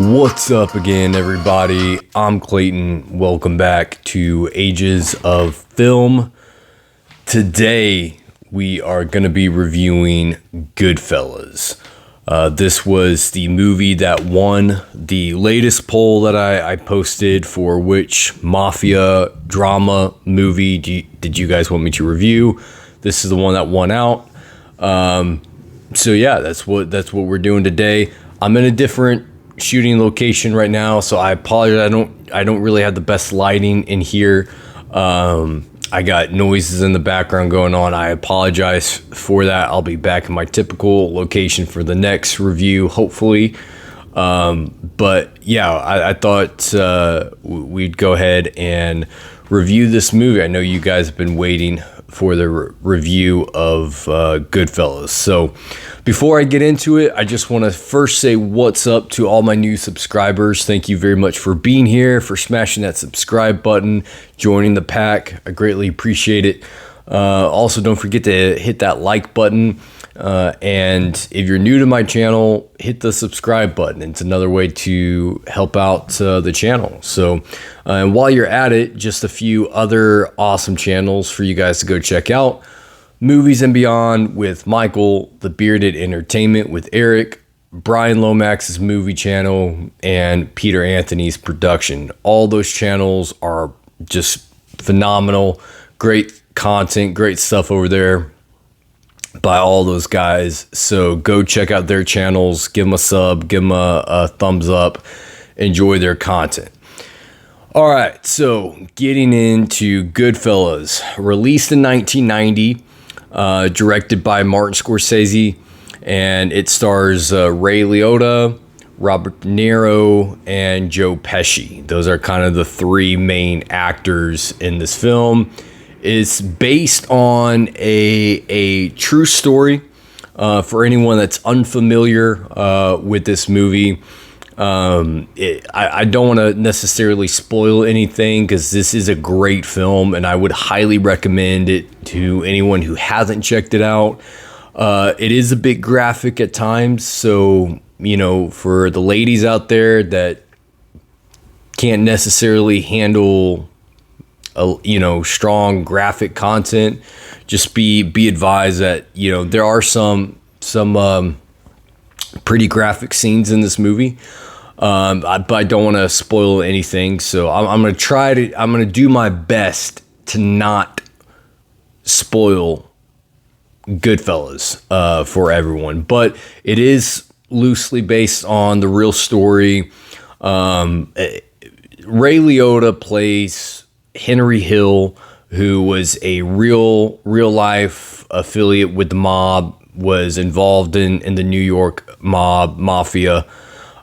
What's up again, everybody? I'm Clayton. Welcome back to Ages of Film. Today, we are going to be reviewing Goodfellas. This was the movie that won the latest poll that I posted for which mafia drama movie did you guys want me to review. This is the one that won out. So yeah, that's what we're doing today. I'm in a different shooting location right now, so I apologize. I don't really have the best lighting in here. I got noises in the background going on. I apologize for that. I'll be back in my typical location for the next review, hopefully. But yeah, I thought we'd go ahead and review this movie. I know you guys have been waiting for the review of Goodfellas. So before I get into it, I just want to first say what's up to all my new subscribers. Thank you very much for being here, for smashing that subscribe button, joining the pack. I greatly appreciate it. Also, don't forget to hit that like button. And if you're new to my channel, hit the subscribe button. It's another way to help out the channel. So and while you're at it, just a few other awesome channels for you guys to go check out. Movies and Beyond with Michael, The Bearded Entertainment with Eric, Brian Lomax's movie channel, and Peter Anthony's production. All those channels are just phenomenal. Great content, great stuff over there by all those guys. So go check out their channels, give them a sub, give them a thumbs up, enjoy their content. All right, so getting into Goodfellas, released in 1990, directed by Martin Scorsese, and it stars Ray Liotta, Robert De Niro, and Joe Pesci. Those are kind of the three main actors in this film. It's based on a true story. For anyone that's unfamiliar with this movie, I don't want to necessarily spoil anything because this is a great film and I would highly recommend it to anyone who hasn't checked it out. It is a bit graphic at times, so for the ladies out there that can't necessarily handle strong graphic content, just be advised that there are some pretty graphic scenes in this movie, but I don't want to spoil anything, so I'm gonna do my best to not spoil Goodfellas for everyone. But it is loosely based on the real story. Ray Liotta plays Henry Hill, who was a real life affiliate with the mob, was involved in the New York mafia.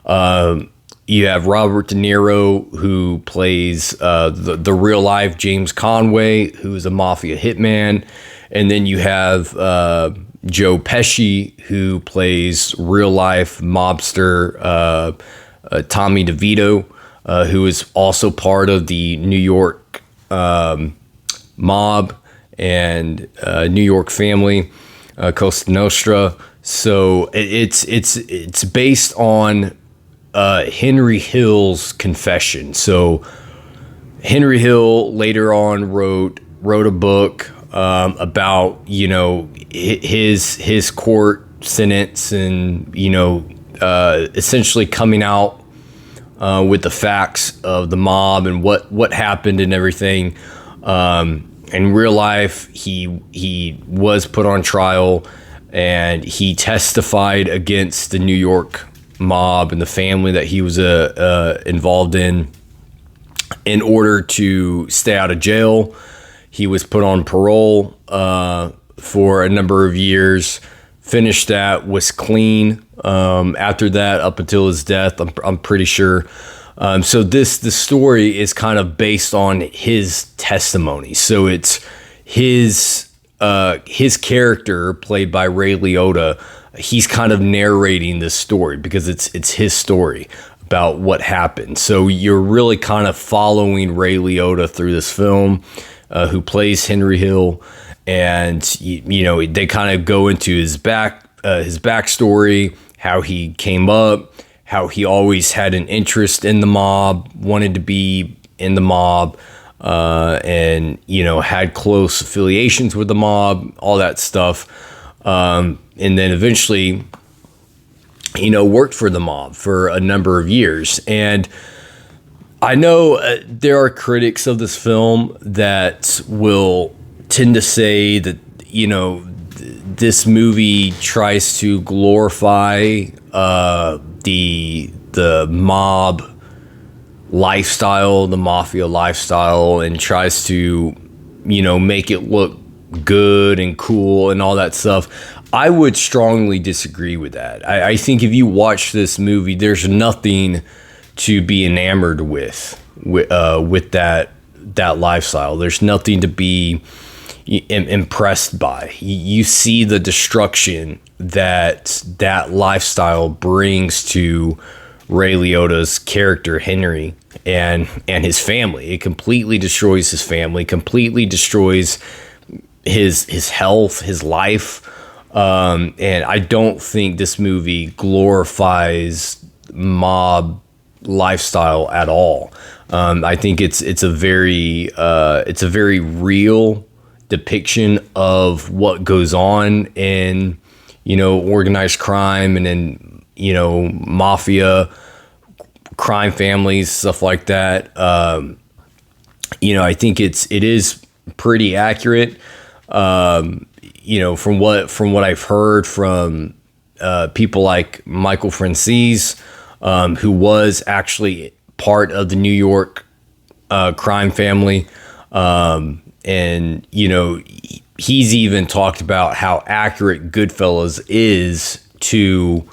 You have Robert De Niro, who plays the real life James Conway, who is a mafia hitman. And then you have Joe Pesci, who plays real life mobster Tommy DeVito, who is also part of the New York mob and New York family, Costa Nostra. So it's based on Henry Hill's confession. So Henry Hill later on wrote a book about his court sentence and essentially coming out with the facts of the mob and what happened and everything. In real life, he was put on trial and he testified against the New York mob and the family that he was involved in order to stay out of jail. He was put on parole for a number of years, finished that, was clean after that up until his death, I'm pretty sure. So the story is kind of based on his testimony. So it's his character, played by Ray Liotta. He's kind of narrating this story because it's his story about what happened. So you're really kind of following Ray Liotta through this film, who plays Henry Hill, and they kind of go into his backstory, how he came up, how he always had an interest in the mob, wanted to be in the mob, and, you know, had close affiliations with the mob, all that stuff. And then eventually, you know, worked for the mob for a number of years. And I know there are critics of this film that will tend to say that, you know, this movie tries to glorify the mob lifestyle, the mafia lifestyle, and tries to, you know, make it look good and cool and all that stuff. I would strongly disagree with that. I think if you watch this movie, there's nothing to be enamored with that lifestyle. There's nothing to be impressed by. You see the destruction that lifestyle brings to Ray Liotta's character Henry and his family. It completely destroys his family, completely destroys his health, his life. And I don't think this movie glorifies mob lifestyle at all. I think it's a very real depiction of what goes on in, you know, organized crime and in, you know, mafia crime families, stuff like that. You know, I think it is pretty accurate. You know, from what I've heard from people like Michael Francis, who was actually part of the New York crime family, and, you know, he's even talked about how accurate Goodfellas is to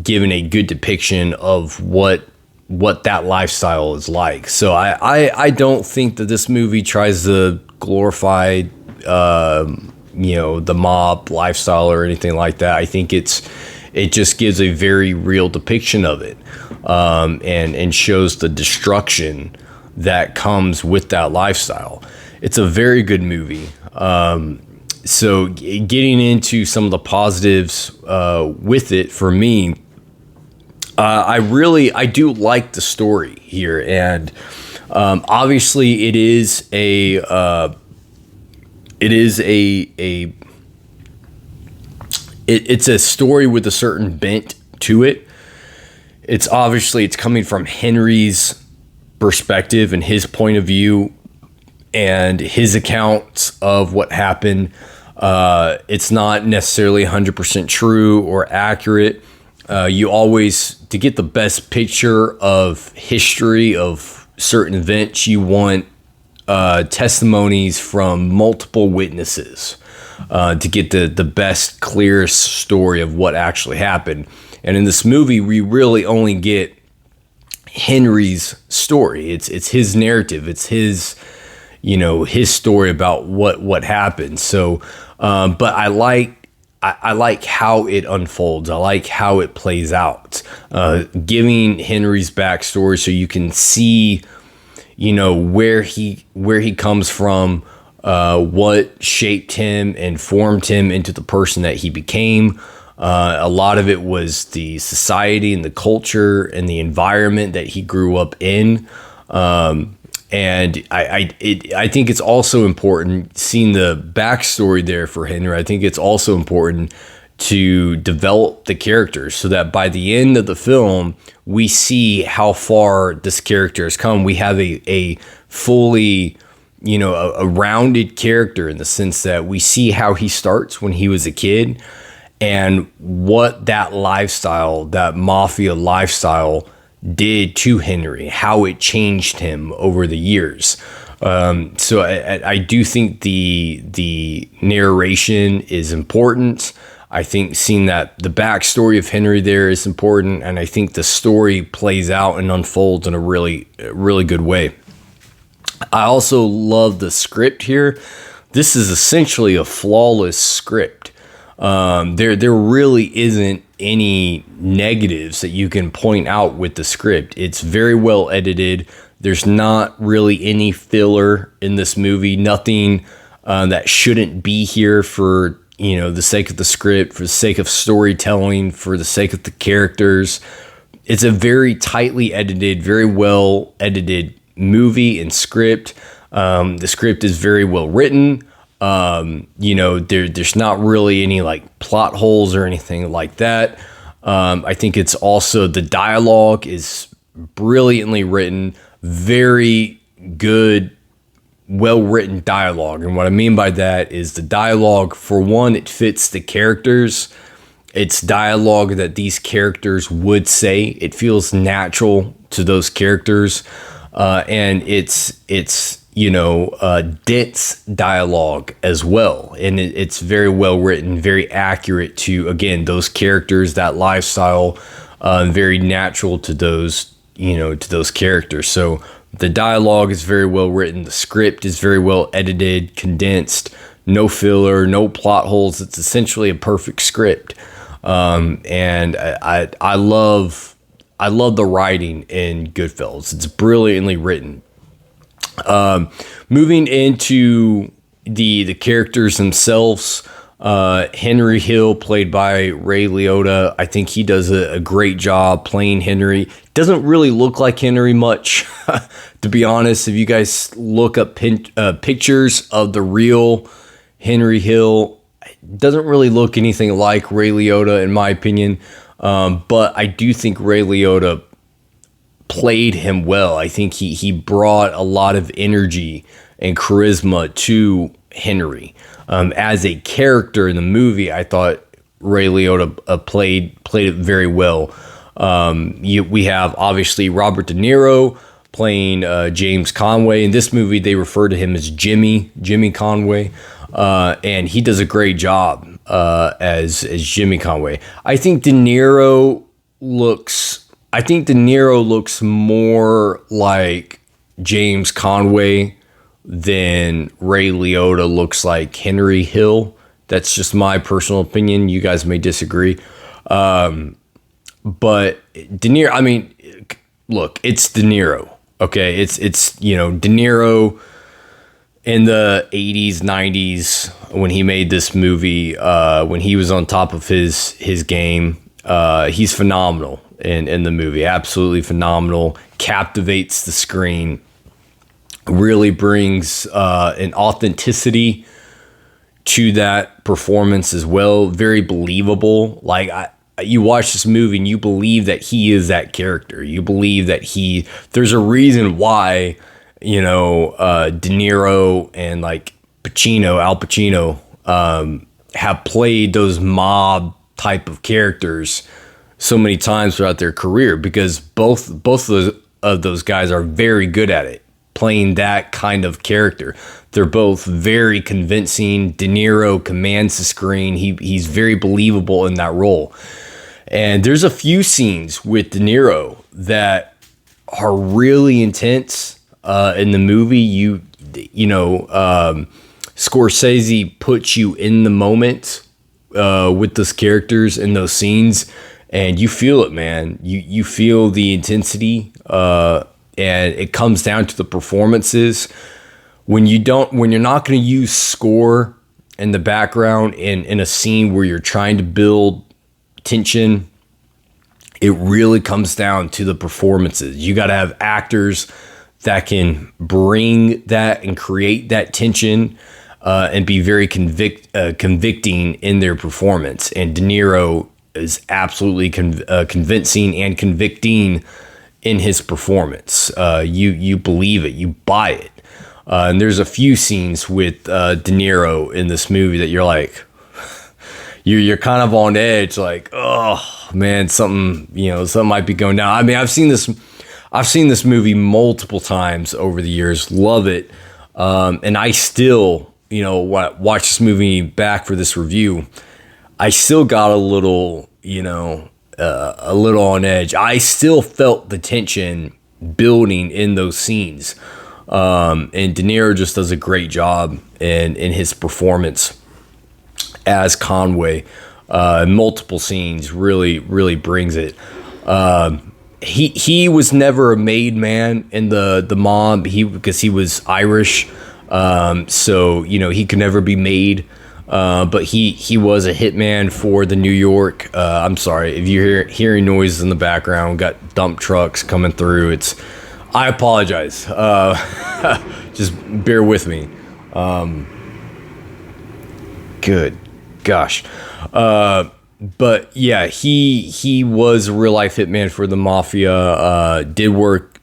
giving a good depiction of what that lifestyle is like. So I don't think that this movie tries to glorify you know, the mob lifestyle or anything like that. I think it just gives a very real depiction of it, and shows the destruction that comes with that lifestyle. It's a very good movie. So getting into some of the positives with it, for me, I do like the story here, and obviously it's a story with a certain bent to it. It's coming from Henry's perspective and his point of view and his accounts of what happened. It's not necessarily 100% true or accurate. You always, to get the best picture of history of certain events, you want testimonies from multiple witnesses to get the best, clearest story of what actually happened. And in this movie, we really only get Henry's story. It's his narrative. It's his, you know, his story about what happened. So, but I like how it unfolds. I like how it plays out, giving Henry's backstory so you can see, you know, where he comes from, what shaped him and formed him into the person that he became. A lot of it was the society and the culture and the environment that he grew up in. And I think it's also important, seeing the backstory there for Henry. I think it's also important to develop the characters so that by the end of the film, we see how far this character has come. We have a fully, you know, a rounded character, in the sense that we see how he starts when he was a kid and what that lifestyle, that mafia lifestyle, did to Henry, how it changed him over the years. So I do think the narration is important. I think seeing that the backstory of Henry there is important, and I think the story plays out and unfolds in a really good way. I also love the script here. This is essentially a flawless script. There really isn't any negatives that you can point out with the script. It's very well edited. There's not really any filler in this movie. Nothing that shouldn't be here for the sake of the script, for the sake of storytelling, for the sake of the characters. It's a very tightly edited, very well edited movie and script. The script is very well written. There's not really any like plot holes or anything like that. I think it's also, the dialogue is brilliantly written, very good, well-written dialogue. And what I mean by that is the dialogue, for one, it fits the characters. It's dialogue that these characters would say. It feels natural to those characters. And it's dense dialogue as well. And it's very well written, very accurate to, again, those characters, that lifestyle, very natural to those characters. So the dialogue is very well written. The script is very well edited, condensed, no filler, no plot holes. It's essentially a perfect script. And I love the writing in Goodfellas. It's brilliantly written. Moving into the characters themselves, Henry Hill, played by Ray Liotta, I think he does a great job playing Henry. Doesn't really look like Henry much, to be honest. If you guys look up pictures of the real Henry Hill, it doesn't really look anything like Ray Liotta, in my opinion. But I do think Ray Liotta played him well. I think he brought a lot of energy and charisma to Henry. As a character in the movie, I thought Ray Liotta played it very well. We have obviously Robert De Niro playing James Conway. In this movie, they refer to him as Jimmy Conway, and he does a great job as Jimmy Conway. I think De Niro looks more like James Conway than Ray Liotta looks like Henry Hill. That's just my personal opinion. You guys may disagree. But De Niro, I mean, look, it's De Niro. Okay. It's De Niro in the 80s, 90s, when he made this movie, when he was on top of his game. He's phenomenal in the movie. Absolutely phenomenal. Captivates the screen. Really brings an authenticity to that performance as well. Very believable. Like, you watch this movie and you believe that he is that character. You believe that there's a reason why, De Niro and like Al Pacino, have played those mob type of characters so many times throughout their career, because both of those guys are very good at it, playing that kind of character. They're both very convincing. De Niro commands the screen. He's very believable in that role. And there's a few scenes with De Niro that are really intense in the movie. Scorsese puts you in the moment with those characters in those scenes, and you feel it, man. You feel the intensity, and it comes down to the performances. When you're not going to use score in the background in a scene where you're trying to build tension, it really comes down to the performances. You got to have actors that can bring that and create that tension, and be very convicting in their performance. And De Niro is absolutely convincing and convicting in his performance. You believe it, you buy it. And there's a few scenes with De Niro in this movie that you're like, you're kind of on edge, like, oh man, something might be going down. I mean, I've seen this movie multiple times over the years, love it, and I still, watch this movie back for this review, I still got a little on edge. I still felt the tension building in those scenes, and De Niro just does a great job in his performance as Conway. Multiple scenes, really brings it. He was never a made man in the mob, because he was Irish, so he could never be made. but he was a hitman for the New York. I'm sorry if you're hearing noises in the background. Got dump trucks coming through. I apologize. Just bear with me. Good gosh. But yeah, he was a real life hitman for the mafia. Did work,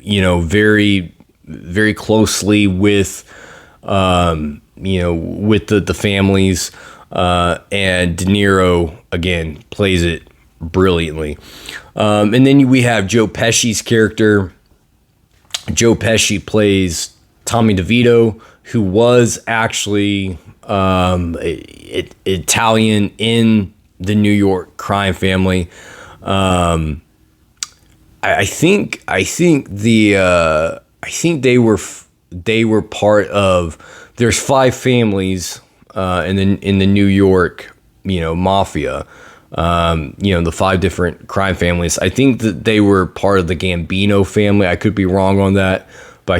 very, very closely with, with the families. And De Niro again plays it brilliantly. And then we have Joe Pesci's character. Joe Pesci plays Tommy DeVito, who was actually Italian in the New York crime family. I think they were part of. There's 5 families in the New York mafia. The 5 different crime families. I think that they were part of the Gambino family. I could be wrong on that, but I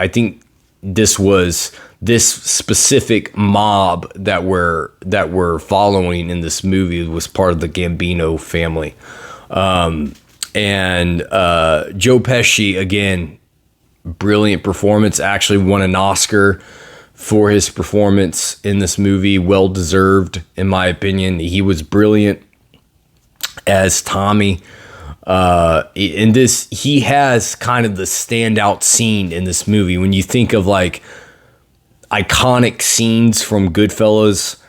think this was this specific mob that we're following in this movie was part of the Gambino family. And Joe Pesci, again, brilliant performance. Actually won an Oscar for his performance in this movie. Well deserved, in my opinion. He was brilliant as Tommy. In this, he has kind of the standout scene in this movie. When you think of like iconic scenes from Goodfellas,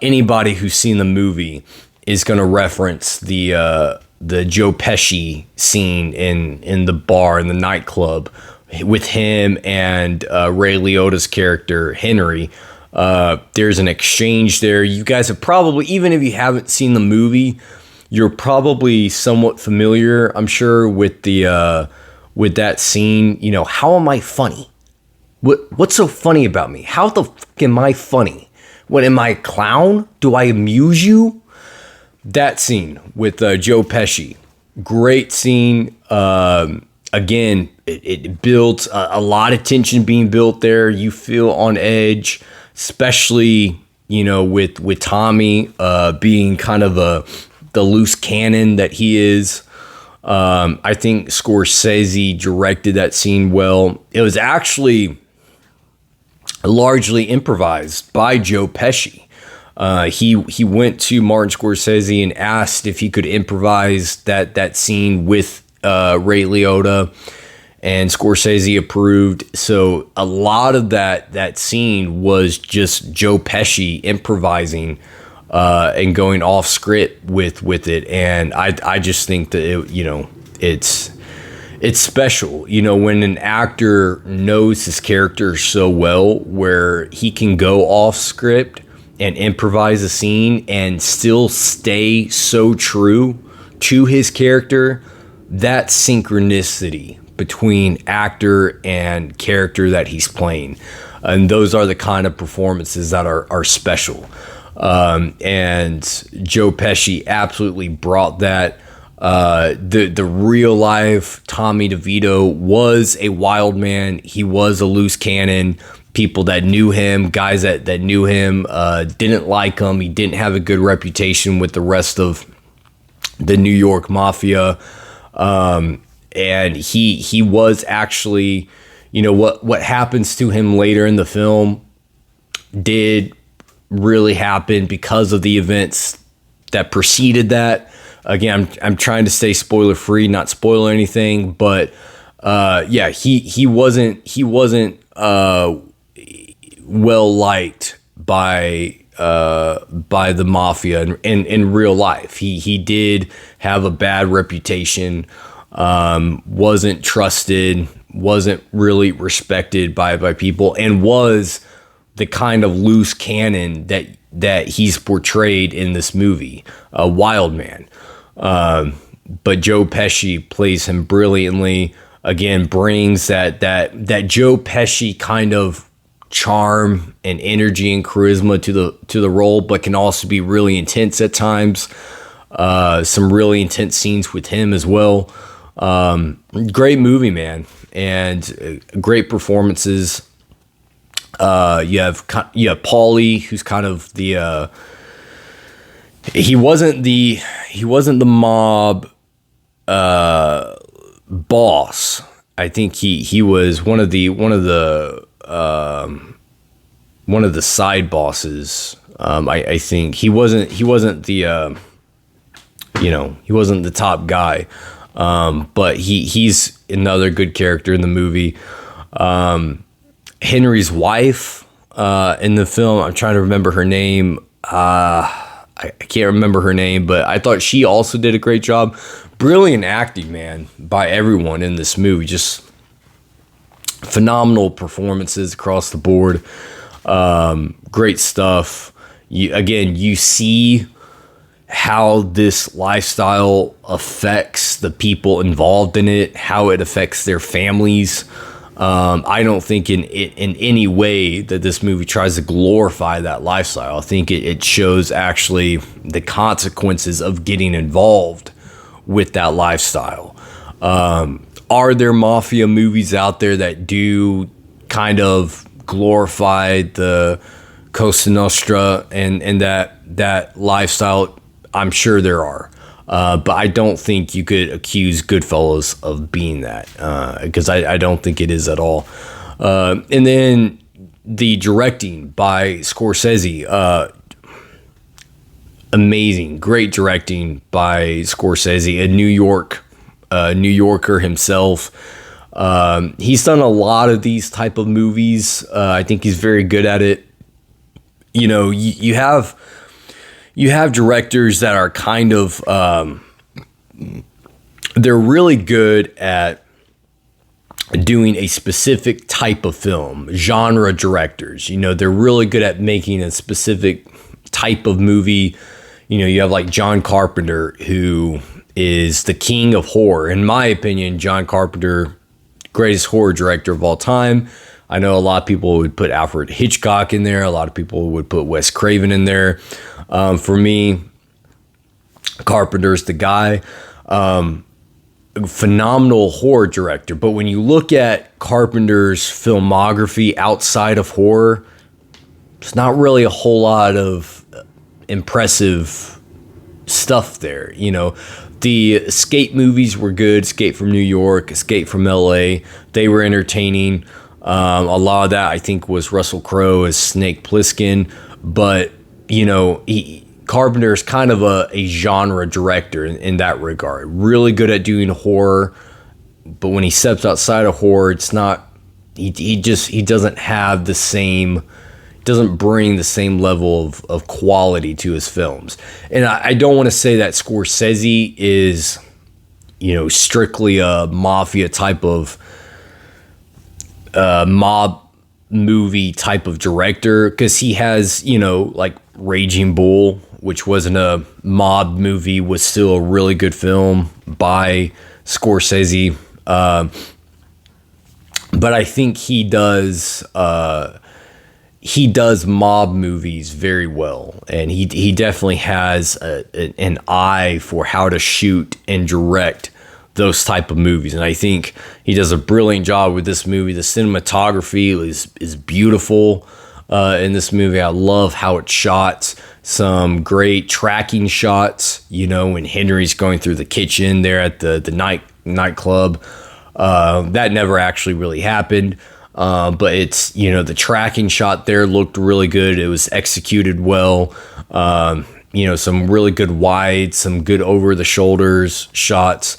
anybody who's seen the movie is going to reference the Joe Pesci scene in the bar, in the nightclub, with him and Ray Liotta's character Henry. There's an exchange there. You guys have probably, even if you haven't seen the movie, you're probably somewhat familiar, I'm sure, with with that scene. How am I funny? What's so funny about me? How the fuck am I funny? What, am I a clown? Do I amuse you? That scene with Joe Pesci, great scene. Again, it builds a lot of tension being built there. You feel on edge, especially with Tommy being kind of the loose cannon that he is. I think Scorsese directed that scene well. It was actually largely improvised by Joe Pesci. He went to Martin Scorsese and asked if he could improvise that scene with Ray Liotta, and Scorsese approved. So a lot of that scene was just Joe Pesci improvising and going off script with it. And I just think that it's special, when an actor knows his character so well, where he can go off script and improvise a scene and still stay so true to his character. That synchronicity between actor and character that he's playing, and those are the kind of performances that are special. And Joe Pesci absolutely brought that. The real life Tommy DeVito was a wild man. He was a loose cannon. People that knew him, guys that knew him, didn't like him. He didn't have a good reputation with the rest of the New York mafia. And he was actually, what happens to him later in the film did really happen because of the events that preceded that. Again, I'm trying to stay spoiler free, not spoil anything, but yeah, he wasn't well liked by the mafia in real life. He did have a bad reputation, wasn't trusted, wasn't really respected by people, and was the kind of loose cannon that he's portrayed in this movie, a wild man. But Joe Pesci plays him brilliantly. Again, brings that Joe Pesci kind of charm and energy and charisma to the role, but can also be really intense at times. Some really intense scenes with him as well. Great movie, man, and great performances. You have Paulie, who's kind of the he wasn't the mob boss. I think he was one of the side bosses. I think he wasn't the he wasn't the top guy. But he's another good character in the movie. Henry's wife in the film, I'm trying to remember her name. I can't remember her name, but I thought she also did a great job. Brilliant acting, man, by everyone in this movie. Just phenomenal performances across the board. Great stuff. You see how this lifestyle affects the people involved in it, how it affects their families. I don't think in any way that this movie tries to glorify that lifestyle. I think it shows actually the consequences of getting involved with that lifestyle. Are there mafia movies out there that do kind of glorify the Cosa Nostra and that lifestyle? I'm sure there are. But I don't think you could accuse Goodfellas of being that, because I don't think it is at all. And then the directing by Scorsese, amazing, great directing by Scorsese, a New Yorker himself. He's done a lot of these type of movies. I think he's very good at it. You have directors that are kind of, they're really good at doing a specific type of film, genre directors. They're really good at making a specific type of movie. You have like John Carpenter, who is the king of horror. In my opinion, John Carpenter, greatest horror director of all time. I know a lot of people would put Alfred Hitchcock in there. A lot of people would put Wes Craven in there. For me, Carpenter's the guy. Phenomenal horror director. But when you look at Carpenter's filmography outside of horror, it's not really a whole lot of impressive stuff there. The Escape movies were good. Escape from New York, Escape from LA. They were entertaining. A lot of that, I think, was Russell Crowe as Snake Plissken. But Carpenter is kind of a genre director in that regard. Really good at doing horror, but when he steps outside of horror, it's not. He doesn't have the same. Doesn't bring the same level of quality to his films. And I don't want to say that Scorsese is, strictly a mafia type of mob movie type of director, because he has, like Raging Bull, which wasn't a mob movie, was still a really good film by Scorsese. But I think he does mob movies very well, and he definitely has an eye for how to shoot and direct those type of movies. And I think he does a brilliant job with this movie. The cinematography is beautiful in this movie. I love how it's shot. Some great tracking shots, when Henry's going through the kitchen there at the nightclub. That never actually really happened. But it's, the tracking shot there looked really good. It was executed well. Some really good wide, some good over the shoulders shots,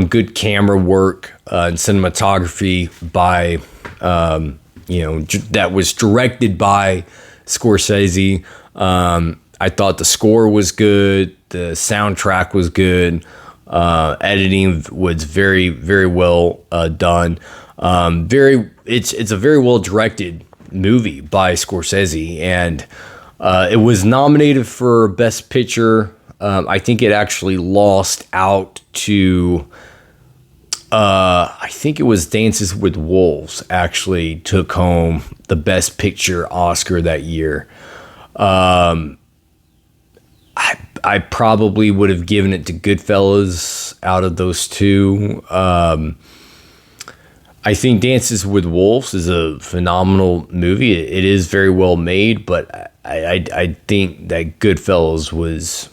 good camera work and cinematography by, that was directed by Scorsese. I thought the score was good. The soundtrack was good. Editing was very, very well done. It's a very well directed movie by Scorsese, and it was nominated for Best Picture. I think it actually lost out to I think it was Dances with Wolves actually took home the Best Picture Oscar that year. I probably would have given it to Goodfellas out of those two. I think Dances with Wolves is a phenomenal movie. It is very well made, but I think that Goodfellas was,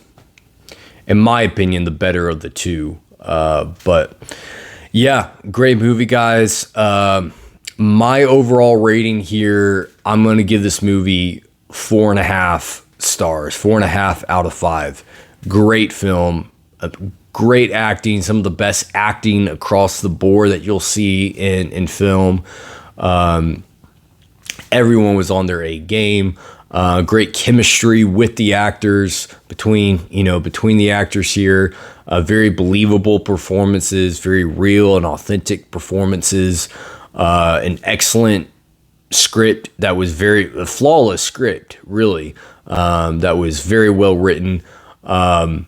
in my opinion, the better of the two. But yeah, great movie, guys. My overall rating here, I'm going to give this movie 4.5 stars, 4.5 out of 5. Great film, great acting, some of the best acting across the board that you'll see in film. Everyone was on their A game. Great chemistry with the actors between the actors here. Very believable performances, very real and authentic performances. An excellent script that was a flawless script, really. That was very well written. And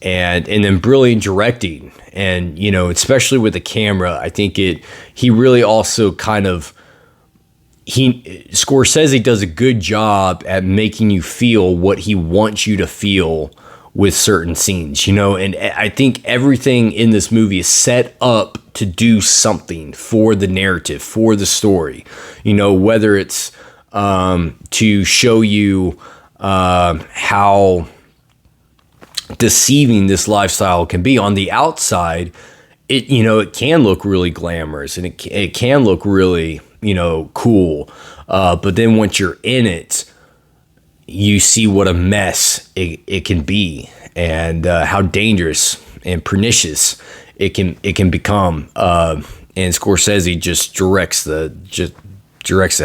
then brilliant directing. And, especially with the camera, I think he really also Scorsese does a good job at making you feel what he wants you to feel with certain scenes, and I think everything in this movie is set up to do something for the narrative, for the story, whether it's to show you how deceiving this lifestyle can be. On the outside, it can look really glamorous and it can look really cool, but then once you're in it, you see what a mess it can be, and how dangerous and pernicious it can become. And Scorsese just directs the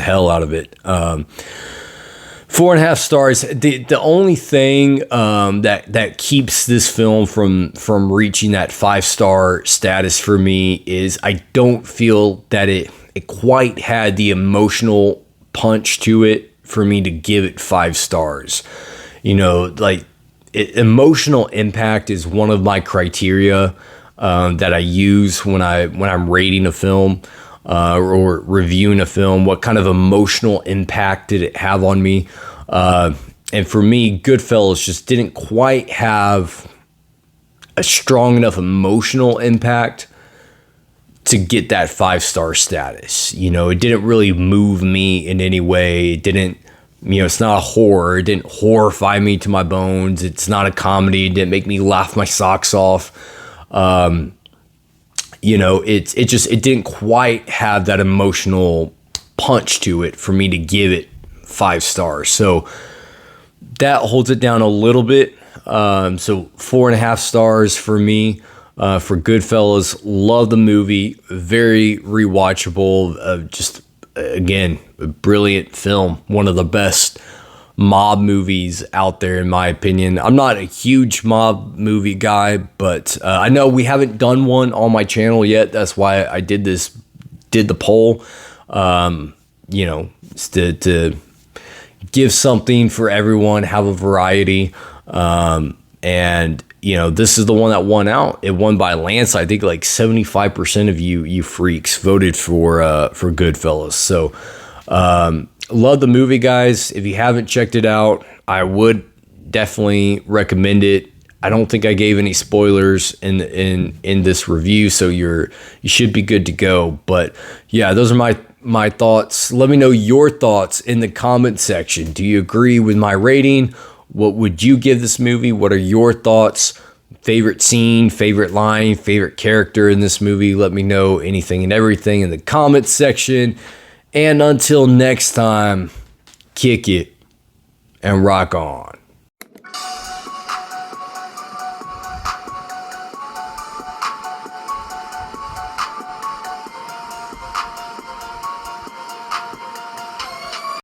hell out of it. 4.5 stars. The only thing that keeps this film from reaching that 5-star status for me is I don't feel that it quite had the emotional punch to it for me to give it 5 stars. Emotional impact is one of my criteria that I use when I'm rating a film or reviewing a film. What kind of emotional impact did it have on me? And for me, Goodfellas just didn't quite have a strong enough emotional impact to get that 5-star status. It didn't really move me in any way. It didn't, it's not a horror. It didn't horrify me to my bones. It's not a comedy. It didn't make me laugh my socks off. It didn't quite have that emotional punch to it for me to give it 5 stars. So that holds it down a little bit. So 4.5 stars for me. For Goodfellas. Love the movie, very rewatchable. Just again, a brilliant film, one of the best mob movies out there in my opinion. I'm not a huge mob movie guy, but I know we haven't done one on my channel yet. That's why I did the poll. To give something for everyone, have a variety, and this is the one that won out. It won by a landslide. I think like 75% of you freaks voted for Goodfellas. So love the movie, guys. If you haven't checked it out, I would definitely recommend it. I don't think I gave any spoilers in this review, so you should be good to go. But yeah, those are my thoughts. Let me know your thoughts in the comment section. Do you agree with my rating? What would you give this movie? What are your thoughts? Favorite scene, favorite line, favorite character in this movie? Let me know anything and everything in the comments section. And until next time, kick it and rock on.